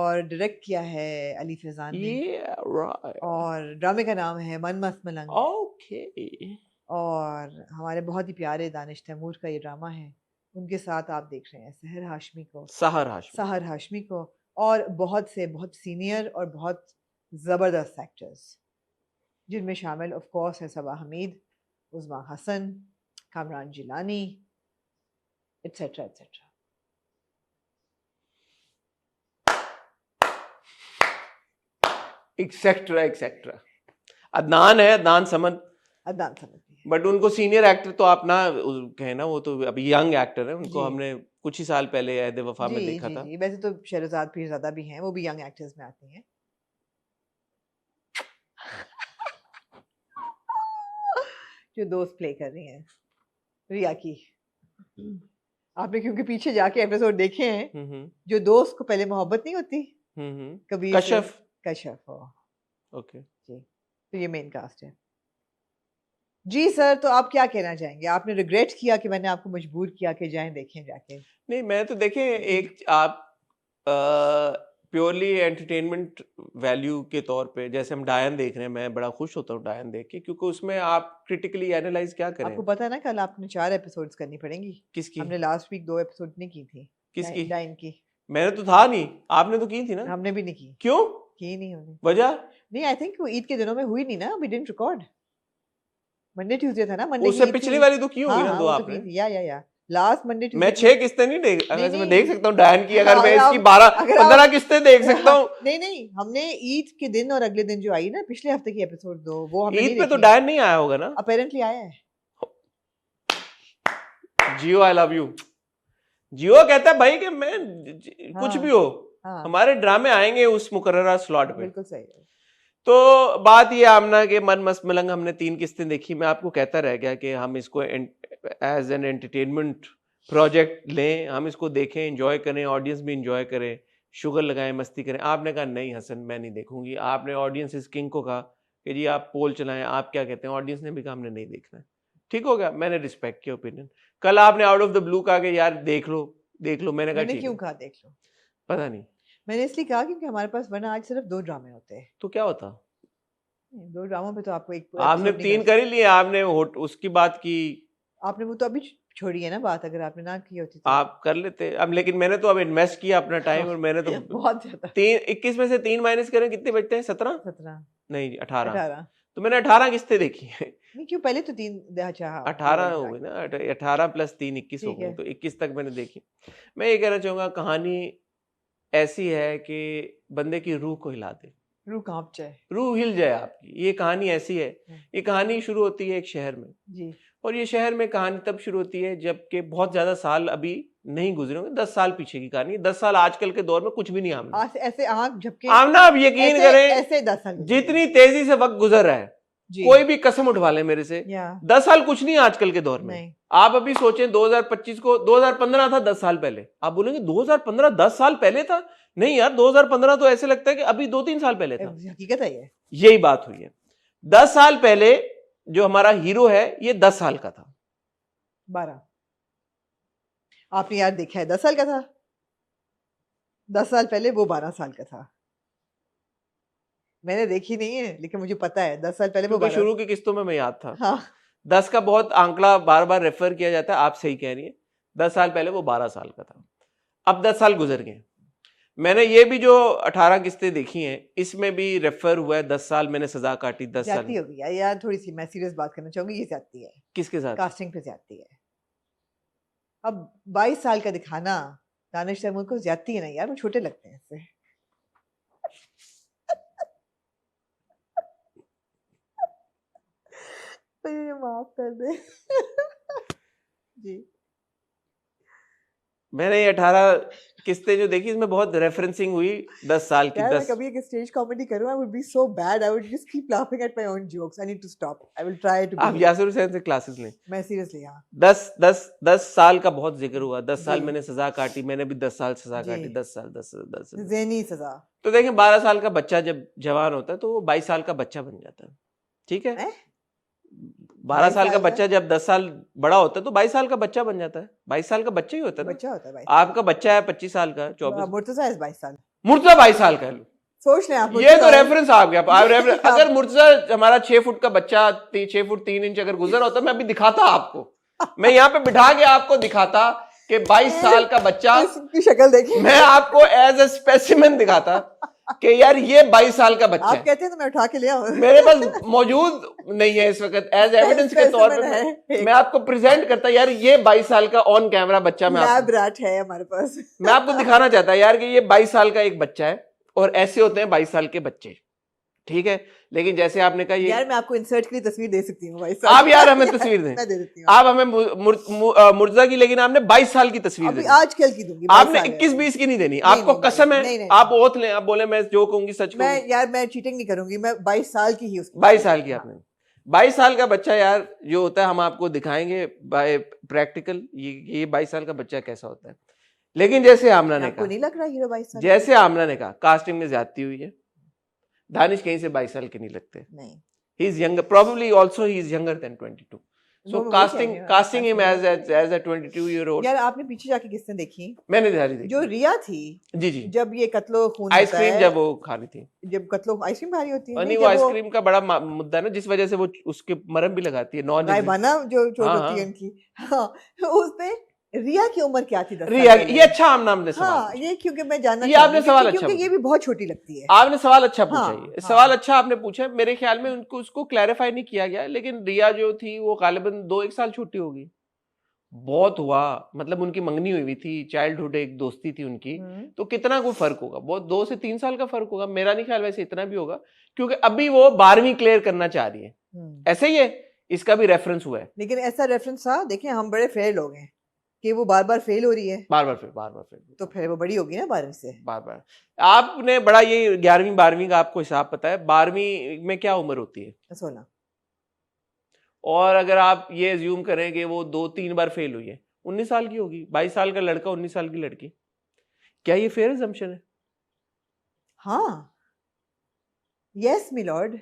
और डायरेक्ट किया है अली फैजान ने। और ड्रामे का नाम है मन मस्त मलंग। ओके। और हमारे बहुत ही प्यारे दानिश तैमूर का ये ड्रामा है, उनके साथ आप देख रहे हैं सहर हाशमी को और बहुत सीनियर और बहुत ज़बरदस्त एक्टर्स, जिनमें शामिल ऑफ कोर्स है Saba Hamid, Uzma Hasan, Kamran Jilani, etcetera etcetera. Etcetera. Adnan है, अदनान समद बट उनको सीनियर एक्टर तो आप ना कहे ना, वो तो अभी यंग एक्टर है, उनको हमने कुछ ही साल पहले ऐद वफा में देखा था। वैसे तो शहरजाद पीरज़ादा भी हैं, वो भी यंग एक्टर्स में आते हैं। जो दोस्त प्ले कर रही हैं रिया की, आपने क्योंकि पीछे जाके एपिसोड देखे हैं, जो दोस्त को पहले मोहब्बत नहीं होती कभी कशफ हो। ओके जी, तो ये मेन कास्ट है। जी सर, तो आप क्या कहना चाहेंगे? आपने रिग्रेट किया कि मैंने आपको मजबूर किया कि जाएं देखें जाके? नहीं, मैं तो देखें, एक आप प्योरली एंटरटेनमेंट वैल्यू के तौर पे, जैसे हम डायन देख रहे हैं, मैं बड़ा खुश होता हूँ डायन देख के, क्योंकि उसमें आप क्रिटिकली एनालाइज क्या करें। आपको पता है ना, कल आपने 4 एपिसोड्स करनी पड़ेंगी। किसकी? हमने लास्ट वीक 2 एपिसोड नहीं की थी। किसकी? डायन की। मैंने तो था नहीं, आपने तो की थी ना। हमने भी नहीं की। क्यों की नहीं? हमने वजह नहीं, आई थिंक वो ईद के दिनों में हुई नहीं ना, we didn't record. Monday Tuesday था ना, मंडे उससे पिछली वाली तो की होगी ना, दो आपने। या लास्ट मंडे ट्यूसडे। मैं 6 किस्तें नहीं देख, वैसे मैं देख सकता हूँ डायन की, अगर मैं इसकी 12-15 किस्तें देख सकता हूँ। नहीं, हमने ईद के दिन और अगले दिन जो आई ना पिछले हफ्ते की एपिसोड 2, वो हमने ईद पे तो डायन नहीं आया होगा ना? अपेरेंटली आया है। जियो आई लव यू। जियो कहता है भाई कि मैं कुछ भी हो, हमारे ड्रामे आएंगे उस मुकर्ररा स्लॉट पे। बिल्कुल सही है। तो बात ये आमना के मन मस्त मलंग हमने 3 किस्तें देखी, मैं आपको कहता रह गया कि हम इसको एज एन एंटरटेनमेंट प्रोजेक्ट लें, हम इसको देखें, एंजॉय करें, ऑडियंस भी एंजॉय करे, शुगर लगाएं, मस्ती करें। आपने कहा नहीं हसन मैं नहीं देखूंगी, आपने ऑडियंस इस किंग को कहा कि जी आप पोल चलाएं, आप क्या कहते हैं, ऑडियंस ने भी कहा हमने नहीं देखना है। ठीक हो गया, मैंने रिस्पेक्ट किया ओपिनियन। कल आपने आउट ऑफ द ब्लू कहा कि यार देख लो, मैंने कहा क्यों कहा देख लो? पता नहीं, मैंने इसलिए कहा क्योंकि हमारे पास वरना आज सिर्फ 2 ड्रामे होते हैं। तो क्या होता? 2 ड्रामों पे तो आपको एक आपने 3 कर ही लिए, आपने उसकी बात की, आपने वो तो अभी छोड़ी है ना बात, अगर आपने ना की होती तो आप कर लेते अब। लेकिन मैंने तो अब इन्वेस्ट किया अपना टाइम, और मैंने तो बहुत ज्यादा। 21 में से 3 माइनस करें कितने बचते हैं? 17 नहीं 18। तो मैंने 18 किस्तें देखी है। नहीं क्यों, पहले तो 3 18 हो गई ना, 18 प्लस 3 21 हो गई, तो 21 तक मैंने देखी। मैं ये कहना चाहूंगा, कहानी ऐसी है कि बंदे की रूह को हिला दे, रूह कांप जाए, रूह हिल जाए आपकी। ये कहानी ऐसी है। ये कहानी शुरू होती है एक शहर में जी, और ये शहर में कहानी तब शुरू होती है जबकि बहुत ज्यादा साल अभी नहीं गुजरे होंगे, 10 साल पीछे की कहानी। 10 साल आजकल के दौर में कुछ भी नहीं आमना, ऐसे आंख झपके आमना। आप यकीन करें, ऐसे 10 साल जितनी तेजी से वक्त गुजर रहा है, कोई भी कसम उठवा ले मेरे से, 10 साल कुछ नहीं आजकल के दौर में। आप अभी सोचें 2025 को, 2015 था 10 साल पहले, आप बोलेंगे 2015 10 साल पहले था? नहीं यार, 2015 तो ऐसे लगता है कि अभी 2-3 साल पहले था। हकीकत है ये, यही बात हुई है। 10 साल पहले जो हमारा हीरो है ये 10 साल का था। 12 आपने यार देखा है, 10 साल का था 10 साल पहले, वो 12 साल का था। मैंने देखी नहीं है लेकिन मुझे पता है 10 साल पहले वो 12। शुरू की किस्तों में मैं याद था। हाँ। 10 का बहुत आंकड़ा बार बार रेफर किया जाता है, आप सही कह रही है। 10 साल पहले वो 12 साल का था। अब 10 साल गुजर गए। मैंने ये भी जो 18 किस्तें देखी हैं, इसमें भी रेफर हुआ है 10 साल मैंने सजा काटी। 10 साल हो गया यार, थोड़ी सी मैं सीरियस बात करना चाहूंगी, ये ज्यादती है। किसके साथ? कास्टिंग पे ज्यादती है। अब 22 साल का दिखाना दानिश तैमूर को ज्यादती है ना यार, वो छोटे लगते हैं इससे। तो ये माफ कर दे। जी, मैंने ये 18 किस्तें जो देखी, इसमें बहुत रेफरेंसिंग हुई 10 साल की। 10 मैं कभी एक स्टेज कॉमेडी करूं, I would be so bad, I would just keep laughing at my own jokes. I need to stop. I will try to. आप यासिर हुसैन से क्लासेस लें। मैं सीरियसली हाँ। 10 साल का बहुत जिक्र हुआ। 10 साल मैंने सजा काटी, मैंने भी 10 साल सजा काटी। 10 साल ज़हनी सजा। तो देखें, 12 साल का बच्चा जब जवान होता है तो वो 22 साल का बच्चा बन जाता है। ठीक है, 12 साल का बच्चा जब 10 साल बड़ा होता है तो 22 साल का बच्चा बन जाता है। 22 साल का बच्चा ही होता है ना। बच्चा होता है। आपका बच्चा है 25 साल का, 24। मुर्तज़ा है 22 साल। मुर्तजा 22 साल का है, सोच लें आप। ये तो रेफरेंस आ गया। अगर मुर्तजा हमारा 6 फुट का बच्चा 6 फुट 3 इंच अगर गुजर होता मैं अभी दिखाता आपको, मैं यहाँ पे बिठा के आपको दिखाता कि 22 साल का बच्चा की शक्ल देखिए, मैं आपको एज ए स्पेसिमेन दिखाता कि यार ये 22 साल का बच्चा आप कहते हैं तो मैं उठा के ले आऊं, मेरे पास मौजूद नहीं है इस वक्त एज एविडेंस के तौर पे मैं आपको प्रेजेंट करता यार ये 22 साल का ऑन कैमरा बच्चा लैब रैट है हमारे पास। मैं आपको दिखाना चाहता यार कि ये 22 साल का एक बच्चा है और ऐसे होते हैं 22 साल के बच्चे, ठीक है। लेकिन जैसे आपने कहा ये यार मैं आपको इंसर्ट के लिए तस्वीर दे सकती हूँ भाई, आप यार हमें तस्वीर दें, मैं दे देती हूँ आप हमें मुर्तजा की, लेकिन आपने 22 साल की तस्वीर दी, आजकल की दूंगी, आपने 21-20 की नहीं देनी, आपको कसम है, आप ओथ लें, आप बोले मैं जो कहूंगी सच कहूंगी। यार मैं चीटिंग नहीं करूंगी, मैं 22 साल की ही उसकी 22 साल की आपने 22 साल का बच्चा यार जो होता है हम आपको दिखाएंगे बाय प्रैक्टिकल ये 22 साल का बच्चा कैसा होता है। लेकिन जैसे आमना ने कहा, नहीं लग रहा हीरो 22 साल, जैसे आमना ने कहा कास्टिंग में ज्यादती हुई है, दानिश कहीं से 22 साल के नहीं लगते, नहीं, he is younger, probably also he is younger than 22, so casting him as a 22-year-old। यार आपने पीछे जाके किसने देखी? मैंने देखी जो रिया थी, जी जी, जब ये कत्लो खून आइसक्रीम जब वो खा रही थी, जब कत्लो आइसक्रीम खा रही होती है, नहीं वो आइसक्रीम का बड़ा मुद्दा है ना, जिस वजह से वो उसके मरहम भी लगाती है, नॉन गायबाना जो चोट होती है उनकी, हाँ उसपे रिया की उम्र क्या थी? 10 रिया, ये अच्छा आमना हमने सवाल, हाँ ये क्योंकि मैं जानना ये आपने सवाल अच्छा, क्योंकि ये भी बहुत छोटी लगती है, आपने सवाल अच्छा पूछा, हाँ, ये सवाल अच्छा आपने पूछा। मेरे ख्याल में उनको उसको क्लैरिफाई नहीं किया गया, लेकिन रिया जो थी वो गालिबन 2-1 साल छोटी होगी, बहुत हुआ, मतलब उनकी मंगनी हुई थी, चाइल्डहुड एक दोस्ती थी उनकी, तो कितना कोई फर्क होगा, बहुत 2 से 3 साल का फर्क होगा, मेरा नहीं ख्याल वैसे इतना भी होगा, क्योंकि अभी वो 12वीं क्लियर करना चाह रही है, ऐसे ही है, इसका भी रेफरेंस हुआ है। लेकिन ऐसा रेफरेंस था, देखिए हम बड़े फेल लोग हैं कि वो बार बार फेल हो रही है, बार बार फेल, तो फिर वो बड़ी होगी ना 12वीं से, बार आपने बड़ा ये 11वीं 12वीं का आपको हिसाब पता है, 12वीं में क्या उम्र होती है? 16, और अगर आप ये अज्यूम करें कि वो 2-3 बार फेल हुई है, 19 साल की होगी, 22 साल का लड़का 19 साल की लड़की, क्या ये फेयर अजम्पशन है? हाँ, यस मिलॉर्ड,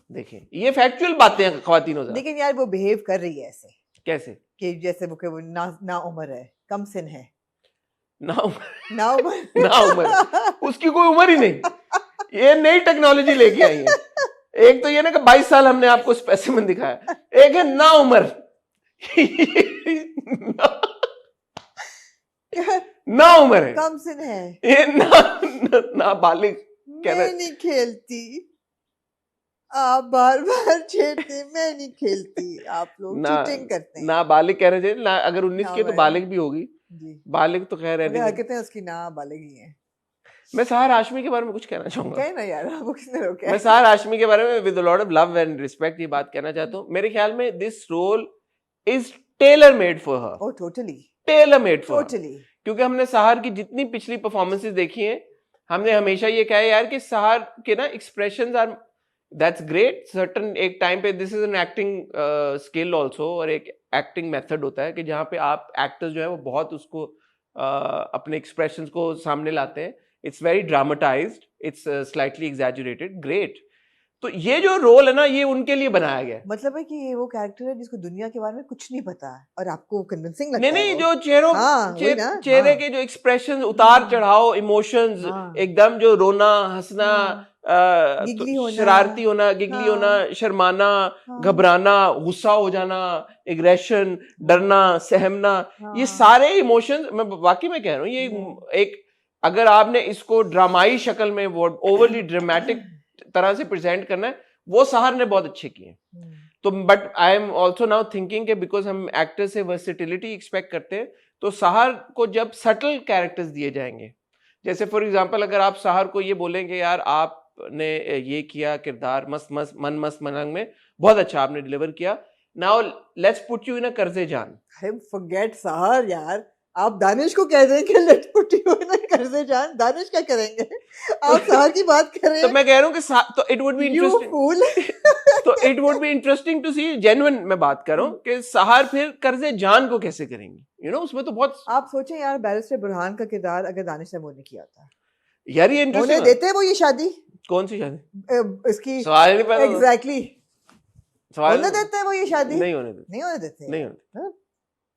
देखिए ये फैक्चुअल बातें हैं ख्वातीनों से, लेकिन यार वो बिहेव कर रही है ऐसे, कैसे कि जैसे वो ना उम्र है, कम सिन है, ना उम्र उसकी कोई उम्र ही नहीं, ये नई टेक्नोलॉजी लेके आई है। एक तो ये ना कि 22 साल हमने आपको स्पेसिमेन दिखाया, एक है ना उम्र ना उम्र है, कम सिन है, ये ना बालिग। मैं नहीं खेलती, आप बार बार छेड़ते, मैं नहीं खेलती, आप लोग चीटिंग करते हैं। ना बालिग कहना चाहिए ना, अगर 19 की तो बालिग भी होगी जी, बालिग तो खैर है, हरकतें उसकी ना बालिग ही हैं। मैं सहार हाशमी के बारे में कुछ कहना चाहूंगा, कहना यार, वो किसने रोका है? मैं सहार हाशमी के बारे में with a lot of love and respect ये बात कहना चाहता हूँ, मेरे ख्याल में this role is tailor made for her, oh totally tailor made for totally, क्योंकि हमने सहार की जितनी पिछली परफॉर्मेंसेस देखी हैं, हमने हमेशा ये कहा है यार कि सहार के ना expressions are that's great, certain एक टाइम पे this is an acting skill also, और एक एक्टिंग मेथड होता है कि जहाँ पे आप एक्टर्स जो है वो बहुत उसको अपने एक्सप्रेशंस को सामने लाते हैं, it's very dramatized, it's slightly exaggerated, great. तो ये जो रोल है ना ये उनके लिए बनाया गया है, मतलब है कि ये वो कैरेक्टर है जिसको दुनिया के बारे में कुछ नहीं पता है और आपको कन्विंसिंग लगता है। नहीं जो चेहरों चेहरे के जो एक्सप्रेशन, उतार चढ़ाव, इमोशंस, एकदम जो रोना, हंसना, शरारती होना, गिगली होना, शर्माना, घबराना, गुस्सा हो जाना, एग्रेशन, डरना, सहमना, ये सारे इमोशंस, मैं वाकई में कह रहा हूँ, ये एक अगर आपने इसको ड्रामाई शक्ल में वो ओवरली ड्रामेटिक तरह से प्रेजेंट करना है, वो सहार ने बहुत अच्छे किए। तो but I am also now thinking के बिकॉज हम एक्टर से वर्सेटिलिटी एक्सपेक्ट करते हैं, तो सहार को जब सटल कैरेक्टर्स दिए जाएंगे, जैसे फॉर एग्जांपल अगर आप सहार को ये बोलेंगे यार आपने ये किया किरदार मस्त मलंग में बहुत अच्छा आपने डिलीवर किया, now let's put you in a कर्जे जान, फॉरगेट सहार यार, आप दानिश को कह रहे हैं कि let's put you in a कर्जे जान, दानिश क्या करेंगे? आप सहार की बात कर रहे हैं, तो मैं कह रहा हूँ कि तो इट वुड बी इंटरेस्टिंग तो it would be interesting to see, genuine मैं बात कर रहा हूँ कि सहार फिर कर्जे जान को कैसे करेंगी, यू नो उसमें तो बहुत, आप सोचें यार बैरिस्टर बुरहान का किरदार अगर दानिश तैमूर ने किया था यार, ये इंटरेस्टिंग देते वो ये शादी, कौन सी शादी, इसकी सवाल नहीं पैदा, एग्जैक्टली सवाल होने देते हैं वो ये शादी, नहीं होने देते, हाँ?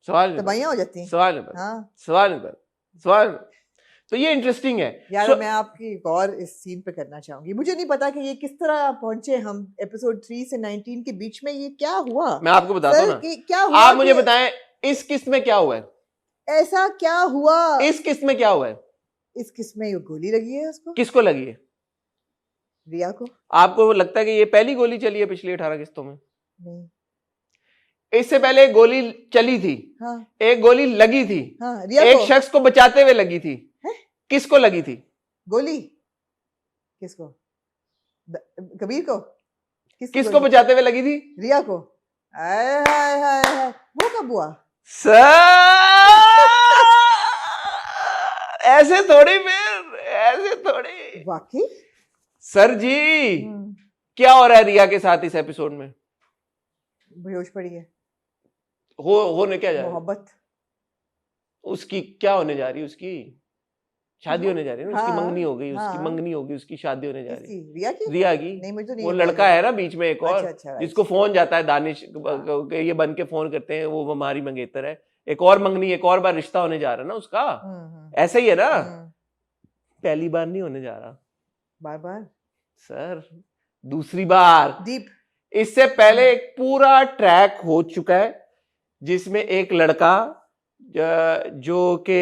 सवाल तबाहियां हो जाती हैं, सवाल नहीं, सवाल तो ये इंटरेस्टिंग है यार। मैं आपकी एक और इस सीन पे करना चाहूंगी। मुझे नहीं पता कि ये किस तरह पहुंचे हम एपिसोड 3 से 19 के बीच में, ये क्या हुआ? मैं आपको बताता हूँ ना, क्या हुआ? आप मुझे बताएं इस किस्त में क्या हुआ है? ऐसा क्या हुआ? इस किस्त में क्या हुआ है? इस किस्त में गोली लगी है उसको। किसको लगी है? रिया को। आपको लगता है कि ये पहली गोली चली है पिछली 18 किस्तों में? नहीं, इससे पहले एक गोली चली थी। हाँ। एक गोली लगी थी। हाँ, रिया एक को। शख्स को बचाते हुए लगी थी। है? किसको लगी थी गोली? किसको? कबीर को? किसको बचाते हुए लगी थी? रिया को। आय हाय हाय हाय, वो कब हुआ? ऐसे थोड़ी, फिर ऐसे थोड़ी। वाकई सर जी, क्या हो रहा है रिया के साथ इस एपिसोड में? बेहोश पड़ी है। होने क्या जा रहा है? मोहब्बत। उसकी क्या होने जा रही है? उसकी शादी होने जा रही है ना। उसकी मंगनी हो गई, उसकी मंगनी होगी, उसकी शादी होने जा रही है। रिया की। नहीं, मुझे तो नहीं। वो लड़का है ना बीच में एक और, अच्छा, जिसको फोन जाता है, दानिश ये बन के फोन करते हैं, वो हमारी मंगेतर है। एक और मंगनी, एक और बार रिश्ता होने जा रहा है ना उसका। ऐसा ही है ना? पहली बार नहीं होने जा रहा, बार बार सर, दूसरी बार। दीप, इससे पहले एक पूरा ट्रैक हो चुका है जिसमें एक लड़का जो कि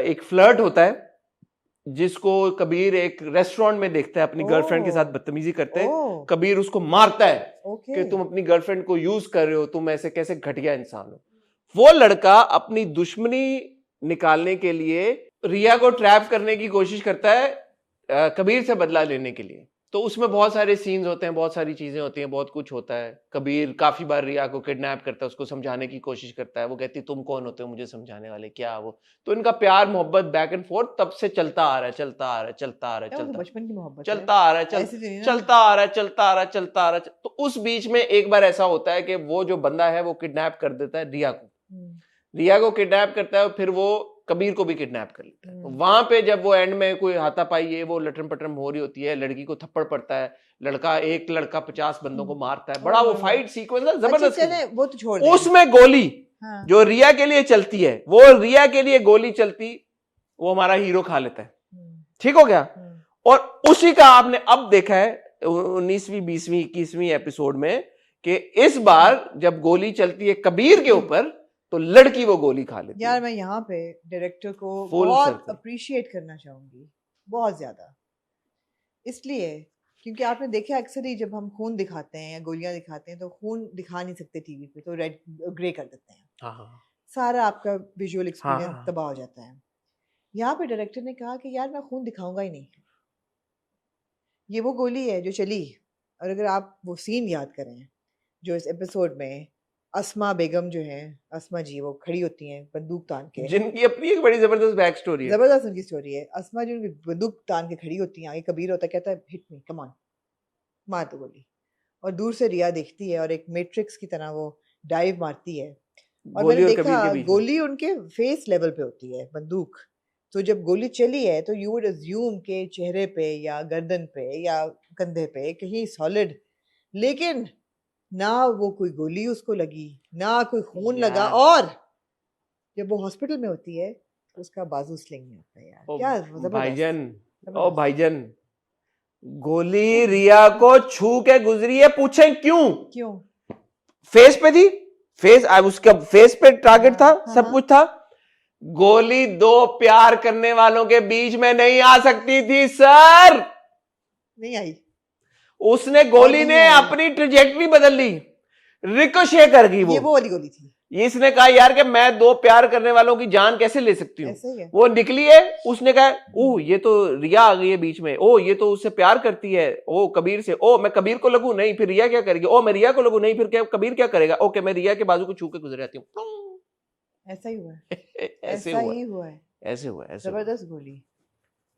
एक फ्लर्ट होता है, जिसको कबीर एक रेस्टोरेंट में देखता है, अपनी गर्लफ्रेंड के साथ बदतमीजी करते हैं। कबीर उसको मारता है कि तुम अपनी गर्लफ्रेंड को यूज कर रहे हो, तुम ऐसे कैसे घटिया इंसान हो। वो लड़का अपनी दुश्मनी निकालने के लिए रिया को ट्रैप करने की कोशिश करता है कबीर से बदला लेने के लिए। तो उसमें बहुत सारे सीन्स होते हैं, बहुत सारी चीजें होती हैं, बहुत कुछ होता है। कबीर काफी बार रिया को किडनैप करता है, उसको समझाने की कोशिश करता है। वो कहती है तुम कौन होते हो मुझे समझाने वाले, क्या वो। तो इनका प्यार मोहब्बत बैक एंड फोर्थ तब से चलता आ रहा है, चलता आ रहा है, चलता आ रहा है, बचपन की मोहब्बत चलता आ रहा है, चलता आ रहा है, चलता आ रहा है, चलता आ रहा है। तो उस बीच में एक बार ऐसा होता है कि वो जो बंदा है वो किडनैप कर देता है रिया को। रिया को किडनैप करता है, फिर वो कबीर को भी किडनैप कर लेता है। वहां पे जब वो एंड में कोई हाथापाई है, वो लटरम पटरम हो रही होती है, लड़की को थप्पड़ पड़ता है, एक लड़का 50 बंदों को मारता है, बड़ा वो फाइट सीक्वेंस है जबरदस्त। वो तो छोड़ उसमें गोली जो रिया के लिए चलती है, वो रिया के लिए गोली चलती, वो हमारा हीरो खा लेता है। ठीक हो गया। और उसी का आपने अब देखा है 19वीं 20वीं 21वीं एपिसोड में कि इस बार जब गोली चलती है कबीर के ऊपर, तो लड़की वो गोली खा लेती है। यार मैं यहाँ पे डायरेक्टर को बहुत अप्रिशिएट करना चाहूंगी, बहुत ज्यादा। इसलिए क्योंकि आपने देखा अक्सर ही जब हम खून दिखाते हैं या गोलियां दिखाते हैं तो खून दिखा नहीं सकते टीवी पे, तो रेड ग्रे कर देते हैं। सारा आपका विजुअल एक्सपीरियंस तबाह हो जाता है। यहाँ पे डायरेक्टर ने कहा कि यार मैं खून दिखाऊंगा ही नहीं, ये वो गोली है जो चली। और अगर आप वो सीन याद करें जो इस एपिसोड में अस्मा बेगम जो है, अस्मा जी, वो खड़ी होती हैं बंदूक तान के, जिनकी अपनी एक बड़ी जबरदस्त बैक स्टोरी है, जबरदस्त उनकी स्टोरी है। अस्मा जो बंदूक तान के खड़ी होती हैं, आगे कबीर होता है, कहता है हिट मी, कम ऑन, मार दो गोली। और दूर से रिया देखती है और एक मैट्रिक्स की तरह वो डाइव मारती है। और मैंने देखा गोली उनके फेस लेवल पे होती है बंदूक, तो जब गोली चली है तो यू वुड अज्यूम के चेहरे पे या गर्दन पे या कंधे पे कहीं सॉलिड, लेकिन ना वो कोई गोली उसको लगी, ना कोई खून लगा। और जब वो हॉस्पिटल में होती है तो उसका बाजू स्लिंग में होता है। यार क्या जबरदस्त। भाईजान गोली रिया को छू के गुजरी है, पूछें क्यों? फेस पे थी, उसका फेस पे टारगेट था, सब कुछ था। गोली दो प्यार करने वालों के बीच में नहीं आ सकती थी सर, नहीं आई। उसने गोली ने अपनी ट्रेजेक्टरी बदल ली, रिकोशे कर गई। वो वाली गोली थी। इसने कहा यार कि मैं दो प्यार करने वालों की जान कैसे ले सकती हूँ। वो निकली है, उसने कहा ओह ये तो रिया आ गई है बीच में, ओ ये तो उससे प्यार करती है, ओ कबीर से, ओ मैं कबीर को लगूं, नहीं फिर रिया क्या करेगी, ओ मैं रिया को लगूं, नहीं फिर क्या कबीर क्या करेगा, ओके मैं रिया के बाजू को छू के गुजर जाती हूँ। ऐसा ही हुआ है। ऐसा ही हुआ है। ऐसे हुआ है। जबरदस्त गोली।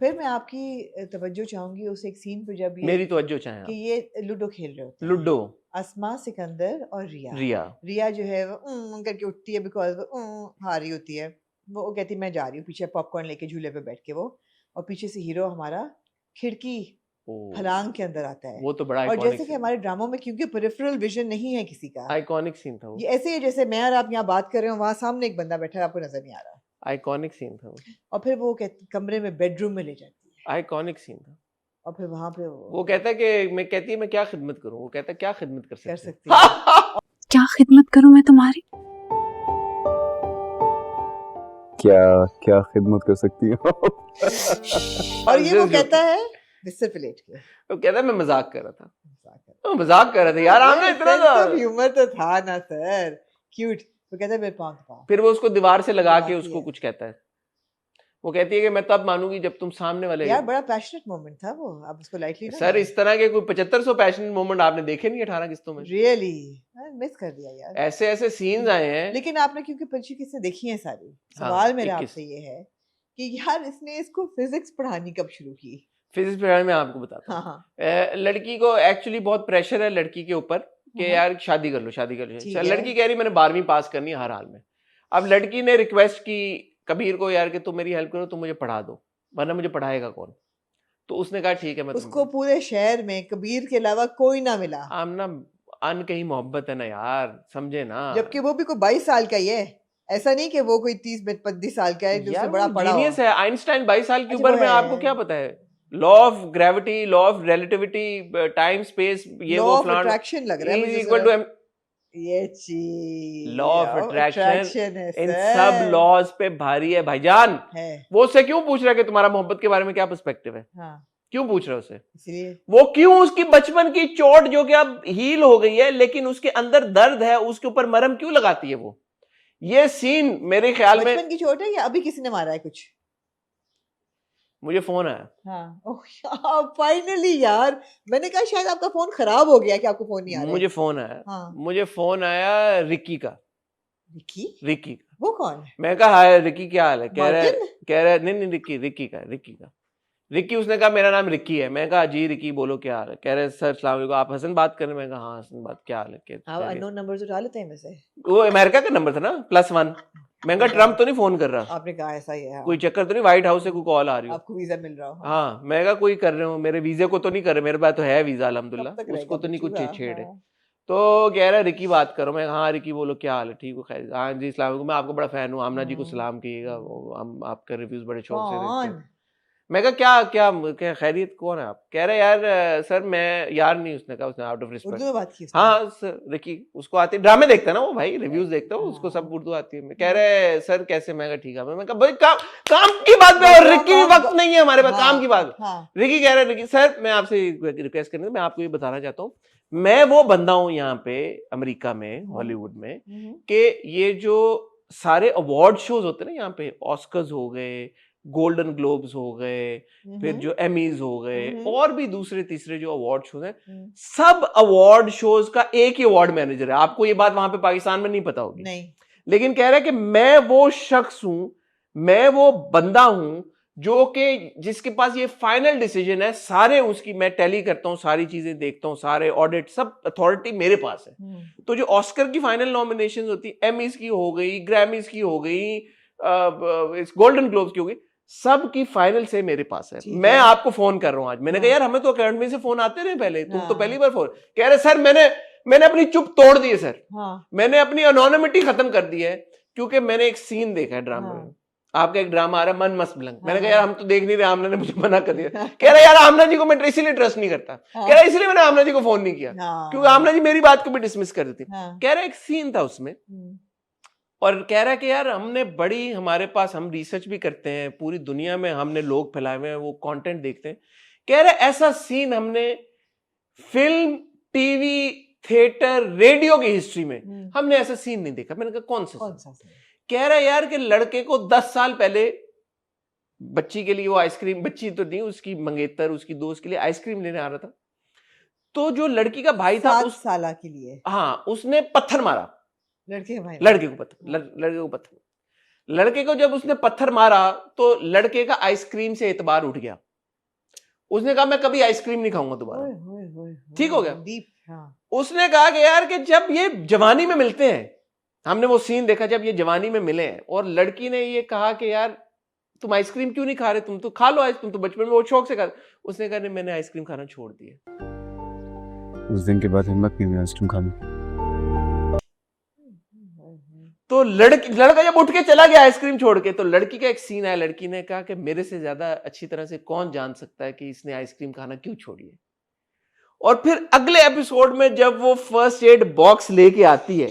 फिर मैं आपकी तवज्जो चाहूंगी उस एक सीन पर, जब मेरी तवज्जो चाहे कि ये लूडो खेल रहे होते हैं, लूडो, अस्मा, सिकंदर और रिया जो है वो करके उठती है बिकॉज वो हार रही होती है। वो कहती मैं जा रही हूँ, पीछे पॉपकॉर्न लेके झूले पे बैठ के वो, और पीछे से हीरो हमारा खिड़की फलांग के अंदर आता है। वो तो बड़ा और जैसे कि हमारे ड्रामों में क्योंकि पेरिफेरल विजन नहीं है किसी का, आइकॉनिक सीन था वो। ये ऐसे ही जैसे मैं और आप यहाँ बात कर रहे हो, वहां सामने एक बंदा बैठा है, आपको नजर नहीं आ रहा। आइकॉनिक सीन था वो। और फिर वो कमरे में बेडरूम में ले जाती है, आइकॉनिक सीन था। और फिर वहां पे वो कहता है कि मैं कहती है मैं क्या खिदमत करूं, वो कहता है क्या खिदमत कर सकती है क्या खिदमत करूं मैं तुम्हारी? क्या क्या खिदमत कर सकती हो? और ये वो कहता है बिस्तर पे लेट के, वो कहता है मैं मजाक कर रहा था, मजाक कर रहा था यार, आमना इतना ह्यूमर तो था ना सर, क्यूट। वो कहता है मेरे पाँव। फिर वो उसको दीवार से लगा के उसको कुछ कहता है, वो कहती है कि मैं तब मानूंगी जब तुम सामने वाले। यार बड़ा पैशनेट मोमेंट था वो, आप उसको लाइटली ना सर इस तरह के कोई 7500 पैशनेट मोमेंट आपने देखे नहीं 18 किस्तों में? रियली मिस कर दिया यार, ऐसे ऐसे सीन्स आए हैं। लेकिन आपने क्योंकि 25 किस्सें देखी हैं सारी, सवाल मेरा आपसे ये है कि यार इसने इसको फिजिक्स पढ़ानी कब शुरू की? फिजिक्स पढ़ाने में आपको बताता हूं। लड़की को एक्चुअली बहुत प्रेशर है लड़की के ऊपर कि यार शादी कर लो, शादी कर लो। लड़की कह रही मैंने 12वीं पास करनी है हर हाल में। अब लड़की ने रिक्वेस्ट की कबीर को यार कि तुम मेरी हेल्प करो, तुम मुझे पढ़ा दो, वरना मुझे पढ़ाएगा कौन? तो उसने कहा ठीक है मैं उसको पूरे शहर में कबीर के अलावा कोई ना मिला। आमना अन कहीं मोहब्बत है ना यार, समझे ना, जबकि वो भी कोई 22 साल का ही है, ऐसा नहीं कि वो कोई 30-35 साल का है जो उससे बड़ा पढ़ा हो। जीनियस है आइंस्टाइन 22 साल की उम्र में, आपको क्या पता है? Law of gravity, law of relativity, time space, ये वो अट्रैक्शन लग रहा है इक्वल टू ये चीज लॉ ऑफ अट्रैक्शन इन सब लॉज पे भारी है भाईजान है। वो उससे क्यों पूछ रहा है कि तुम्हारा मोहब्बत के बारे में क्या पर्सपेक्टिव है? हाँ। क्यों पूछ रहा है उसे? इसलिए वो क्यों उसकी बचपन की चोट जो कि अब हील हो गई है लेकिन उसके अंदर दर्द है, उसके ऊपर मरहम क्यों लगाती है वो? ये सीन मेरे ख्याल में बचपन की चोट है या अभी किसी ने मारा है कुछ? मुझे फोन आया। हाँ फाइनली यार, मैंने कहा शायद आपका फोन खराब हो गया कि आपको फोन नहीं आ रहा। मुझे फोन आया। हाँ। मुझे फोन आया रिकी का। रिकी का वो कौन है? मैं कहा हाय रिकी क्या हाल है? कह रहा है नहीं रिकी का रिकी। उसने कहा मेरा नाम रिकी है। मैं कहा जी रिकी बोलो क्या हाल है? कह रहे सर अस्सलाम वालेकुम, आप हसन बात कर रहे हैं? मैं कहा हाँ हसन बात, क्या हाल है? आप अननोन नंबर उठा लेते हैं वैसे? वो अमेरिका का नंबर था ना +1। मैं कहा ट्रम्प तो नहीं फोन कर रहा? आपने कहा ऐसा ही है। कोई चक्कर तो नहीं व्हाइट हाउस से कोई कॉल आ रही हो? आपको वीजा मिल रहा हो? हाँ मैं कहा कोई कर रहे हो, मेरे वीजे को तो नहीं कर रहे, मेरे पास तो है वीजा अल्हम्दुलिल्लाह, उसको तो नहीं कुछ छेड़े। तो कह रहा रिकी बात करो। मैं हाँ रिकी बोलो क्या हाल है? ठीक हो खैर? हाँ जी अस्सलाम वालेकुम, मैं आपको बड़ा फैन हूँ, आमना जी को सलाम कीजिएगा, हम आपका रिव्यूज बड़े शौक से देखते हैं। मैं कहा क्या खैरियत, कौन है आप? कह रहे यार सर मैं यार नहीं, उसने कहा, उसने आउट ऑफ रिस्पेक्ट। हाँ सर रिकी उसको आती, ड्रामे देखता है ना वो भाई, रिव्यूज देखता है उसको सब उर्दू आती है। कह रहे सर कैसे? मैं कहा ठीक है। मैं कहा भाई काम की बात पे, और रिकी वक्त नहीं है हमारे पास, काम की बात। रिकी कह रहे रिकी सर मैं आपसे रिक्वेस्ट करनी, मैं आपको ये बताना चाहता हूँ, मैं वो बंदा हूँ यहाँ पे अमेरिका में, हॉलीवुड में, कि ये जो सारे अवार्ड शोज होते हैं ना यहाँ पे, ऑस्कर्स हो गए, गोल्डन ग्लोब्स हो गए, फिर जो एमीज हो गए, और भी दूसरे तीसरे जो अवार्ड शोज हैं, सब अवार्ड शोज का एक ही अवार्ड मैनेजर है। आपको ये बात वहां पे पाकिस्तान में नहीं पता होगी, नहीं। लेकिन कह रहा है कि मैं वो शख्स हूं, मैं वो बंदा हूं जो कि जिसके पास ये फाइनल डिसीजन है, सारे उसकी मैं टैली करता हूं, सारी चीजें देखता हूं, सारे ऑडिट सब अथॉरिटी मेरे पास है। तो जो ऑस्कर की फाइनल नॉमिनेशन होती, एमीज की हो गई, ग्रैमीज की हो गई, गोल्डन ग्लोब्स की हो गई, सब की फाइनल से मेरे पास है। मैं आपको फोन कर रहा हूं आज। मैंने कहा यार हमें तो अकेडमी से फोन आते रहे पहले, तुम तो पहली बार फोन। कह रहे सर मैंने अपनी चुप तोड़ दी है सर, मैंने अपनी एनोनिमिटी खत्म कर दी है, क्योंकि मैंने एक सीन देखा है ड्रामा में। आपका एक ड्रामा आ रहा है मन मस्त मलंग। मैंने कहा यार हम तो देख नहीं रहे, आमना ने मुझे मना कर दिया। कह रहा यार आमना जी को मैं इसीलिए ट्रस्ट नहीं करता। कह रहा इसलिए मैंने आमना जी को फोन नहीं किया, क्योंकि आमना जी मेरी बात को भी डिसमिस कर देती। कह रहा एक सीन था उसमें, और कह रहा है कि यार हमने बड़ी, हमारे पास हम रिसर्च भी करते हैं, पूरी दुनिया में हमने लोग फैलाए हुए हैं, वो कंटेंट देखते हैं। कह रहा है ऐसा सीन हमने फिल्म, टीवी, थिएटर, रेडियो की हिस्ट्री में हमने ऐसा सीन नहीं देखा। मैंने कहा कौन सा सीन? कह रहा है यार कि लड़के को 10 साल पहले बच्ची के लिए वो आइसक्रीम, बच्ची तो नहीं उसकी मंगेतर, उसकी दोस्त के लिए आइसक्रीम लेने आ रहा था, तो जो लड़की का भाई था 7 साल के लिए, हाँ उसने पत्थर मारा लड़के को पत्थर। लड़के को जब उसने पत्थर मारा तो लड़के का आइसक्रीम से एतबार उठ गया। उसने कहा मैं कभी आइसक्रीम नहीं खाऊंगा दोबारा। ठीक हो गया। उसने कहा कि यार कि जब ये जवानी में मिलते हैं, हमने वो सीन देखा जब ये जवानी में मिले हैं, और लड़की ने ये कहा कि यार तुम आइसक्रीम क्यों नहीं खा रहे, तुम तो खा लो आइसक्रीम, तो बचपन में वो शौक से खा। उसने कहा नहीं मैंने आइसक्रीम खाना छोड़ दिया। उस दिन के बाद हिम्मत नहीं हुई आइसक्रीम खाने। तो लड़का जब उठ के चला गया आइसक्रीम छोड़ के, तो लड़की का एक सीन आया, लड़की ने कहा कि मेरे से ज्यादा अच्छी तरह से कौन जान सकता है कि इसने आइसक्रीम खाना क्यों छोड़ी है। और फिर अगले एपिसोड में जब वो फर्स्ट एड बॉक्स लेके आती है,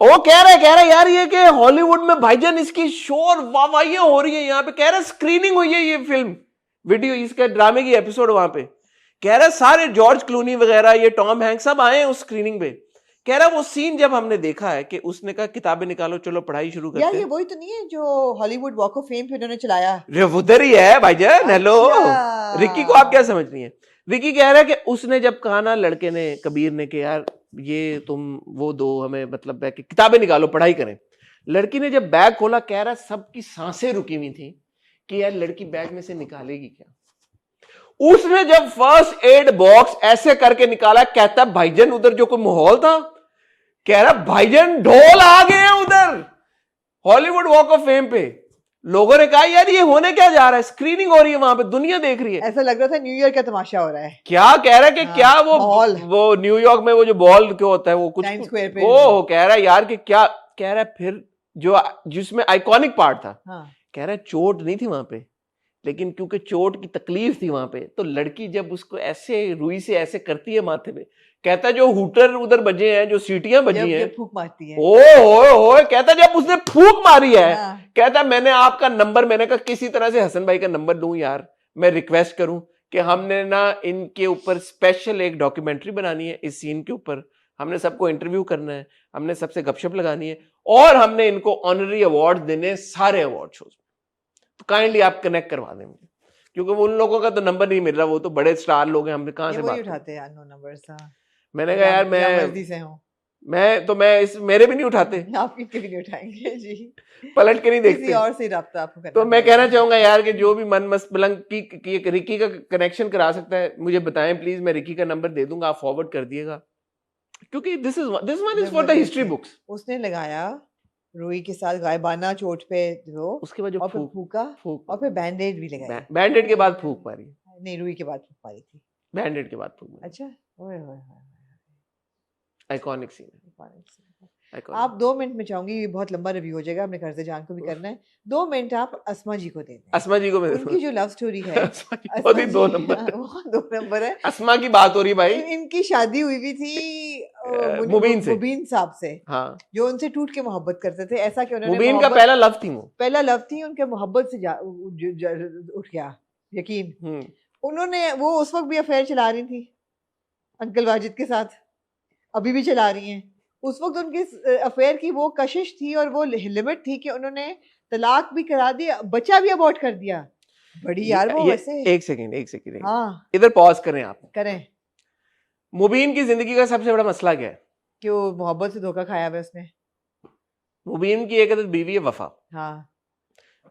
वो कह रहा है यार ये कि हॉलीवुड में भाईजान इसकी शोर वाहवाहियां हो रही है, यहाँ पे कह रहा है स्क्रीनिंग हुई है ये फिल्म वीडियो, इसका ड्रामे की एपिसोड वहां पे, कह रहा है सारे जॉर्ज क्लूनी वगैरह, ये टॉम हैंक सब आए हैं उस स्क्रीनिंग पे। कह रहा है वो सीन जब हमने देखा है कि उसने कहा किताबें निकालो चलो पढ़ाई शुरू करते हैं। ये वही तो नहीं है जो हॉलीवुड वॉक ऑफ फेम पे उन्होंने चलाया? उधर ही है भाईजान। हेलो अच्छा। रिकी को आप क्या समझ रही है? रिकी कह रहा है कि उसने जब कहा ना लड़के ने, कबीर ने, कि यार ये तुम वो दो हमें, मतलब कि किताबें निकालो पढ़ाई करें, लड़की ने जब बैग खोला, कह रहा सबकी सांसें रुकी हुई थी कि यार लड़की बैग में से निकालेगी क्या। उसने जब फर्स्ट एड बॉक्स ऐसे करके निकाला, कहता भाईजान उधर जो कोई माहौल था, कह रहा भाईजान ढोल आ गए हैं उधर हॉलीवुड वॉक ऑफ फेम पे। लोगों ने कहा यार ये होने क्या जा रहा है, स्क्रीनिंग हो रही है वहां पे, दुनिया देख रही है, ऐसा लग रहा था न्यू ईयर का तमाशा हो रहा है। क्या कह रहा है कि क्या वो न्यूयॉर्क में वो जो बॉल क्यों होता है वो कुछ वो कह रहा है यार कि क्या कह रहा है, फिर जो जिसमें आइकॉनिक पार्ट था, कह रहा है चोट नहीं थी वहां पे, लेकिन क्योंकि चोट की तकलीफ थी वहां पे, तो लड़की जब उसको ऐसे रुई से ऐसे करती है माथे पे, कहता है जो हुटर उधर बजे हैं, जो सीटियां बजी हैं, फूंक मारती है, ओ कहता है जब उसने फूंक मारी है, कहता है मैंने आपका नंबर, मैंने कहा किसी तरह से हसन भाई का नंबर लूं यार, मैं रिक्वेस्ट करूं कि हमने ना इनके ऊपर स्पेशल एक डॉक्यूमेंट्री बनानी है, इस सीन के ऊपर हमने सबको इंटरव्यू करना है, हमने सबसे गपशप लगानी है, और हमने इनको ऑनरी अवार्ड देने सारे अवार्ड शोज में, तो काइंडली आप कनेक्ट करवा दें मुझे, क्योंकि वो उन लोगों का तो नंबर नहीं मिल रहा, वो तो बड़े स्टार लोग हैं, हमने कहां से बात उठाते हैं अननोन नंबर्स। मैंने कहा यार मेरे भी नहीं उठाते, आपके भी नहीं उठाएंगे जी, पलट के नहीं देखते, किसी और से राब्ता आपको करना। तो मैं कहना चाहूंगा यार कि जो भी मन मस्त मलंग की रिकी का कनेक्शन करा सकता है मुझे बताएं प्लीज, मैं रिकी का नंबर दे दूंगा, आप फॉरवर्ड कर दिएगा, क्योंकि this one is for the history books. उसने लगाया रुई के साथ गायबाना चोट पे जो, उसके बाद जो फूका और फिर बैंडेड भी लगाया, बैंडेड के बाद फूक मारी, नहीं रुई के बाद फूक मारी थी, बैंडेड के बाद फूक मारी। अच्छा, ओए ओए आइकॉनिक सीन। आप 2 मिनट में चाहूंगी, ये बहुत लंबा रिव्यू हो जाएगा, हमने कर्जे जान को भी करना है, 2 मिनट आप अस्मा जी को दे दें। अस्मा जी को उनकी जो लव स्टोरी है, 2 नंबर है, अस्मा की बात हो रही भाई, इनकी शादी हुई भी थी मुबीन साहब से, हाँ, जो उनसे टूट के मोहब्बत करते थे, ऐसा कि उन्होंने मुबीन का पहला लव थी, उनके मोहब्बत से उठ गया यकीन। उन्होंने वो उस वक्त भी अफेयर चला रही थी अंकल वाजिद के साथ, अभी भी चला रही हैं। उस वक्त उनके अफेयर की वो कशिश थी और वो लिमिट थी कि उन्होंने तलाक भी करा दिया, बच्चा भी अबॉर्ट कर दिया। बड़ी यार वो वैसे। एक सेकंड हाँ, इधर पॉज करें, आप करें। मुबीन की जिंदगी का सबसे बड़ा मसला क्या है? कि वो मोहब्बत से धोखा खाया हुआ उसने। मुबीन की एक आदत बीवी है वफा। हाँ,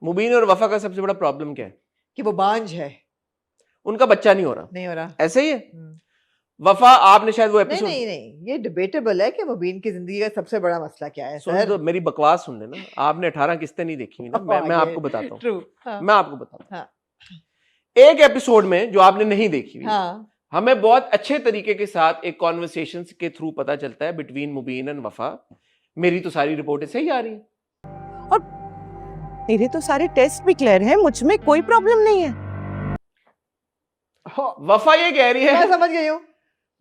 मुबीन और वफा का सबसे बड़ा प्रॉब्लम क्या है? कि वो बांझ है, उनका बच्चा नहीं हो रहा। ऐसे ही है वफा। आपने शायद वो एपिसोड नहीं, ये डिबेटेबल है कि मुबीन की जिंदगी का सबसे बड़ा मसला क्या है। सुन तो मेरी बकवास सुन लेना, आपने 18 किस्तें नहीं देखी ना, मैं आपको बताता हूँ, मैं आपको बताता हूँ। एक एपिसोड में जो आपने नहीं देखी हुई, हमें बहुत अच्छे तरीके के साथ एक कॉन्वर्सेशन के थ्रू पता चलता है बिटवीन मुबीन एंड वफा, मेरी तो सारी रिपोर्टें सही आ रही हैं और मेरे तो सारे टेस्ट भी क्लियर हैं, मुझ में कोई प्रॉब्लम नहीं है। वफा ये कह रही है, मैं समझ गई हूँ,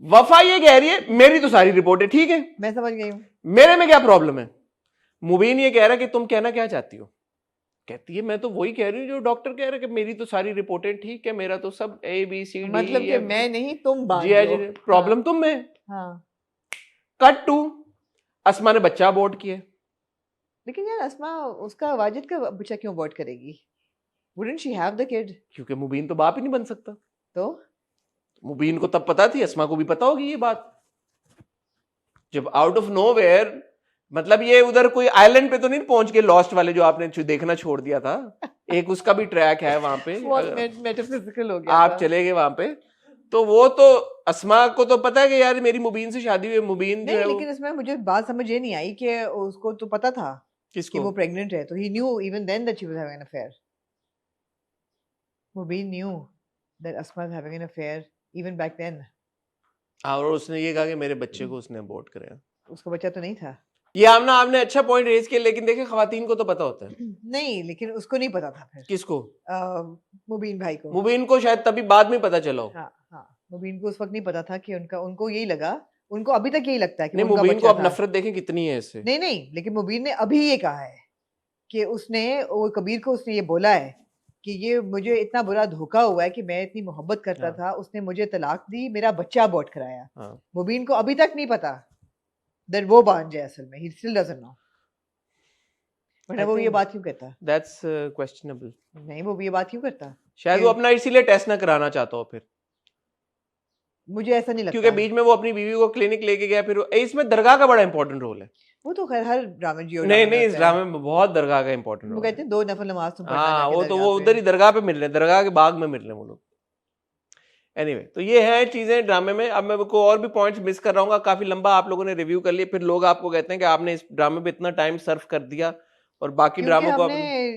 वफा ये कह रही है मेरी तो सारी रिपोर्टें ठीक है, मैं समझ गई हूँ, मेरे में क्या प्रॉब्लम है। मुबीन ये कह रहा है कि तुम कहना क्या चाहती हो? कहती है मैं तो वही कह रही हूँ जो डॉक्टर कह रहा है कि मेरी तो सारी रिपोर्टें ठीक है, मेरा तो सब ABCD, मतलब कि मैं नहीं तुम प्रॉब्लम तुम में। कट टू अस्मा ने बच्चा अबॉर्ट किया। लेकिन यार अस्मा उसका वाजिद का बच्चा क्यों अबॉर्ट करेगी? Wouldn't she have the kid? क्योंकि मुबीन तो बाप ही नहीं बन सकता। तो मुबीन को तब पता थी, अस्मा को भी पता होगी ये बात, जब आउट ऑफ नोवेयर, मतलब ये उधर कोई आइलैंड पे तो नहीं पहुंच के, लॉस्ट वाले जो आपने देखना छोड़ दिया था, एक उसका भी ट्रैक है वहां पे, मेटाफिजिकल हो गया, आप चले गए वहां पे, तो वो तो अस्मा को तो पता है कि यार मेरी मुबीन से शादी हुई, मुबीन जो है लेकिन इसमें मुझे बात समझ ये नहीं आई कि उसको तो पता था कि वो प्रेग्नेंट है, तो he knew even then that she was having an affair. Mubeen knew that Asma was having an affair even back then. और उसने ये कहा कि मेरे बच्चे को उसने अबॉर्ट कराया। उसको बच्चा तो नहीं था। ये आमना आपने अच्छा पॉइंट रेज किया, लेकिन देखिए खवातीन को तो पता होता है। नहीं, लेकिन उसको नहीं पता था फिर। किसको? मुबीन भाई को। मुबीन को शायद तभी बाद में पता चला हो। हाँ, मुबीन को उस वक्त नहीं पता था कि उनको यही लगा, उनको अभी तक यही लगता है कि नहीं, उनका मुबीन को बच्चा अब था। नफरत देखें कितनी है इससे। नहीं, लेकिन मुबीन ने अभी ये कहा है कि वो कबीर को उसने ये बोला है कि ये मुझे इतना बुरा धोखा हुआ है कि मैं इतनी मोहब्बत करता था, उसने मुझे तलाक दी, मेरा बच्चा अबॉर्ट कराया। मुबीन को अभी तक नहीं पता दैट वो बांझ है असल में, ही स्टिल डजंट नो। वरना वो ये बात क्यों कहता? That's questionable. नहीं, वो ये बात क्यों करता? शायद वो अपना इसीलिए टेस्ट ना कराना चाहता हो फिर। मुझे ऐसा नहीं लगता, क्योंकि बीच में वो अपनी बीवी को क्लिनिक लेके गया, फिर इसमें दरगाह का बड़ा इंपॉर्टेंट रोल है। वो तो खैर हर ड्रामे जियो नहीं, इस ड्रामे में बहुत दरगाह का इंपॉर्टेंट रोल वो कहते हैं 2 नफल नमाज तुम पढ़ना हाँ, जाके वो तो दरगाह वो पे। उधर ही दरगाह पे मिल रहे हैं, दरगाह के बाग में मिल रहे हैं वो लोग। एनीवे, तो ये है चीजें ड्रामे में। अब मैं को और भी पॉइंट्स मिस कर रहा हूँ, काफी लंबा आप लोगों ने रिव्यू कर लिया, फिर लोग आपको कहते हैं कि आपने इस ड्रामे पे इतना टाइम सर्व कर दिया और बाकी ड्रामों को हमने